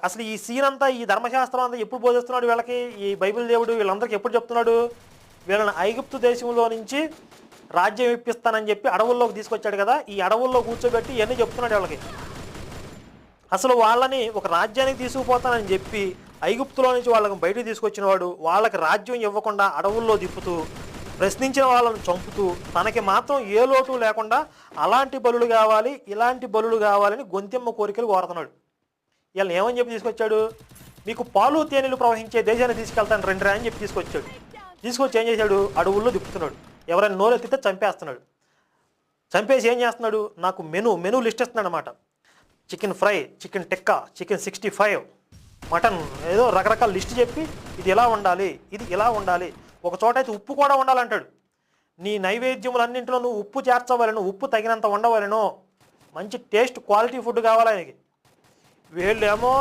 అసలు ఈ సీన్ అంతా, ఈ ధర్మశాస్త్రం అంతా ఎప్పుడు బోధిస్తున్నాడు వీళ్ళకి? ఈ బైబిల్ దేవుడు వీళ్ళందరికీ ఎప్పుడు చెప్తున్నాడు? వీళ్ళని ఐగుప్తు దేశంలో నుంచి రాజ్యం ఇప్పిస్తానని చెప్పి అడవుల్లోకి తీసుకొచ్చాడు కదా, ఈ అడవుల్లో కూర్చోబెట్టి ఇవన్నీ చెప్తున్నాడు వీళ్ళకి. అసలు వాళ్ళని ఒక రాజ్యానికి తీసుకుపోతానని చెప్పి ఐగుప్తులో నుంచి వాళ్ళకి బయటకు తీసుకొచ్చిన వాడు వాళ్ళకి రాజ్యం ఇవ్వకుండా అడవుల్లో తిప్పుతూ ప్రశ్నించిన వాళ్ళని చంపుతూ తనకి మాత్రం ఏ లోటు లేకుండా అలాంటి బలులు కావాలి, ఇలాంటి బలులు కావాలని గొంతెమ్మ కోరికలు కోరుతున్నాడు. వీళ్ళని ఏమని చెప్పి తీసుకొచ్చాడు? మీకు పాలు తేనెలు ప్రవహించే దేశాన్ని తీసుకెళ్తాను రండి అని చెప్పి తీసుకొచ్చాడు. తీసుకొచ్చి ఏం చేశాడు? అడవుల్లో తిప్పుతున్నాడు. ఎవరైనా నోరెత్తితే చంపేస్తున్నాడు. చంపేసి ఏం చేస్తున్నాడు? నాకు మెనూ లిస్ట్ ఇస్తున్నాడు అనమాట. Chicken fry, chicken tikka, chicken 65, mutton, ఏదో రకరకాల లిస్ట్ చెప్పి ఇది ఎలా ఉండాలి, ఇది ఇలా ఉండాలి, ఒక చోట అయితే ఉప్పు కూడా ఉండాలంటాడు. నీ నైవేద్యములన్నింటిలో నువ్వు ఉప్పు చేర్చవలను, ఉప్పు తగినంత ఉండవలను, మంచి టేస్ట్ క్వాలిటీ ఫుడ్ కావాలి ఆయనకి. వీళ్ళేమో